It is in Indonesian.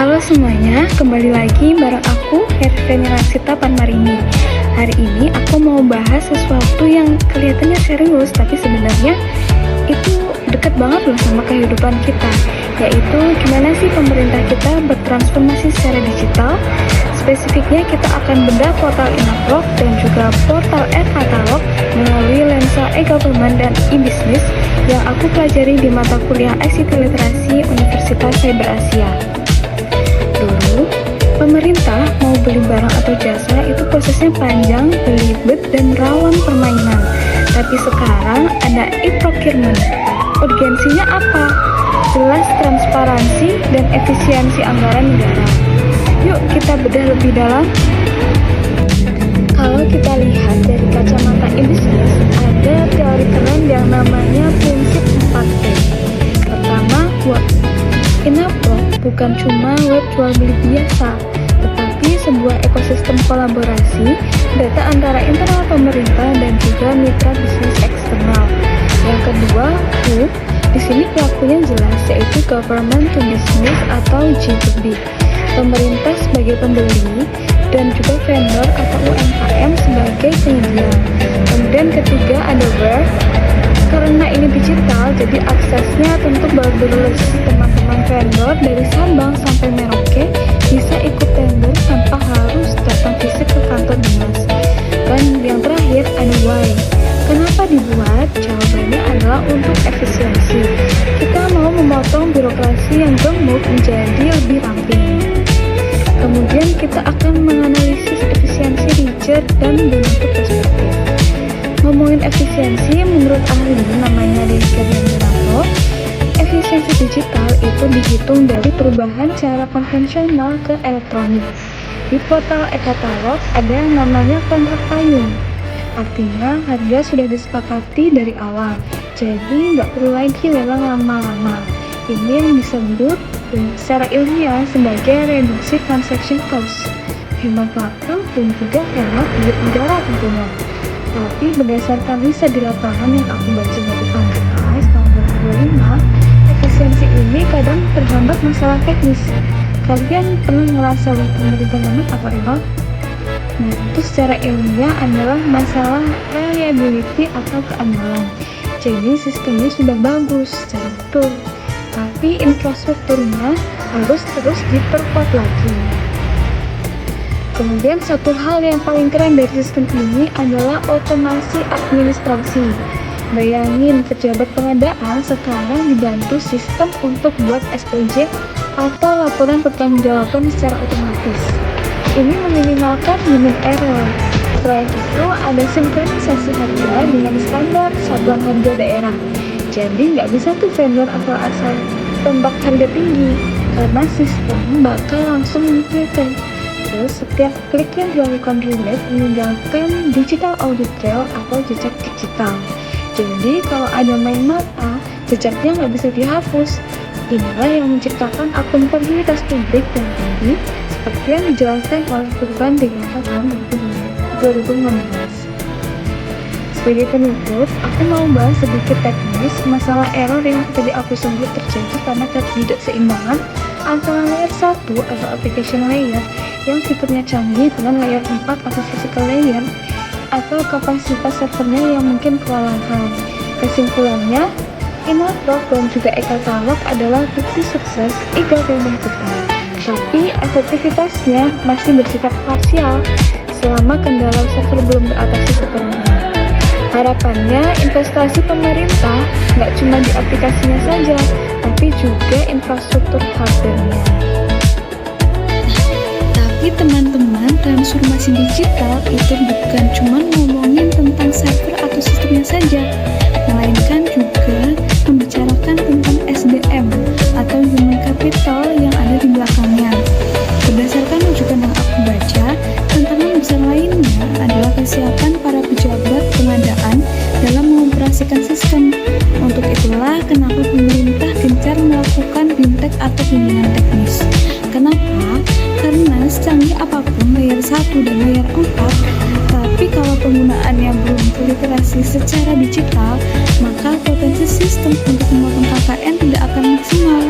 Halo semuanya, kembali lagi bareng aku, Herveni Laksita Panmarini. Hari ini aku mau bahas sesuatu yang kelihatannya serius, tapi sebenarnya itu dekat banget loh sama kehidupan kita, yaitu gimana sih pemerintah kita bertransformasi secara digital. Spesifiknya kita akan bedah portal Inaploc dan juga portal e-katalog melalui lensa e-government dan e-business yang aku pelajari di mata kuliah ICT Literasi Universitas Cyber Asia. Dulu, pemerintah mau beli barang atau jasa itu prosesnya panjang, belibet, dan rawan permainan. Tapi sekarang ada e-procurement. Urgensinya apa? Jelas transparansi dan efisiensi anggaran negara. Yuk kita bedah lebih dalam. Kalau kita lihat dari kacamata e-business, ada teori keren yang namanya prinsip 4P. Pertama, what? Inaploc bukan cuma web jual beli biasa, tetapi sebuah ekosistem kolaborasi data antara internal pemerintah dan juga mitra bisnis eksternal. Yang kedua, who? Di sini pelakunya jelas, yaitu government to business atau G2B. Pemerintah sebagai pembeli dan juga vendor atau UMKM sebagai penyedia. Kemudian ketiga ada where. Karena ini digital, jadi aksesnya tentu borderless. Teman-teman vendor dari Sabang sampai Merauke bisa ikut tender tanpa harus datang fisik ke kantor dinas. Dan yang terakhir ada why. Kenapa dibuat? Jawabannya adalah untuk efisiensi. Kita mau memotong birokrasi yang gemuk menjadi lebih ramping. Kemudian kita akan menganalisis efisiensi riset dan bentuk perspektif. Ngomongin efisiensi, menurut ahli namanya Desiree Mirato, efisiensi digital itu dihitung dari perubahan cara konvensional ke elektronik. Di portal e-katalog ada yang namanya kontrak payung. Artinya harga sudah disepakati dari awal, jadi nggak perlu lagi lelang lama-lama. Ini yang disebut secara ilmiah sebagai reduksi transaction cost, hemat waktu dan juga hemat duit negara tentunya. Tapi berdasarkan riset di lapangan yang aku baca dari Analize tahun 2025, efisiensi ini kadang terhambat masalah teknis. Kalian pernah ngerasa pemerintah banget apa emang? Nah, itu secara ilmiah adalah masalah reliability atau keandalan. Jadi sistemnya sudah bagus secara betul, tapi infrastrukturnya harus terus diperkuat lagi. Kemudian satu hal yang paling keren dari sistem ini adalah otomasi administrasi. Bayangin pejabat pengadaan sekarang dibantu sistem untuk buat SPJ atau laporan pertanggungjawaban secara otomatis. Ini meminimalkan human error. Selain itu ada sinkronisasi harga dengan standar satuan harga daerah. Jadi nggak bisa tuh vendor atau asal tembak harga tinggi karena sistem bakal langsung menghitung. Terus setiap klik yang dilakukan relate meninggalkan digital audit trail atau jejak digital. Jadi kalau ada main mata, jejaknya nggak bisa dihapus. Inilah yang menciptakan akuntabilitas publik yang tinggi seperti yang dijelaskan oleh Kurban di tahun 2016. Sebagai penutup, aku mau bahas sedikit teknis masalah error yang tadi aku sebut terjadi karena ketidakseimbangan antara layer 1 atau application layer yang fiturnya canggih dengan layer 4 atau physical layer atau kapasitas servernya yang mungkin kewalahan. Kesimpulannya, Inaploc dan juga e-katalog adalah bukti sukses e-government kita. Tapi efektivitasnya masih bersifat parsial selama kendala server belum teratasi sepenuhnya. Harapannya investasi pemerintah nggak cuma di aplikasinya saja, tapi juga infrastruktur hardware-nya. Tapi teman-teman, transformasi digital itu bukan cuma ngomongin tentang server atau sistemnya saja, melainkan juga membicarakan tentang SDM atau human capital yang ada di belakangnya. Berdasarkan rujukan yang aku baca, tantangan besar lainnya adalah kesiapan para pejabat pengadaan dalam mengoperasikan sistem. Untuk itulah kenapa pemerintah gencar melakukan BIMTEK atau bimbingan teknis. Kenapa? Karena secanggih apapun layer 1 dan layer 4, tapi kalau penggunaannya belum terliterasi secara digital, maka potensi sistem untuk memotong KKN tidak akan maksimal.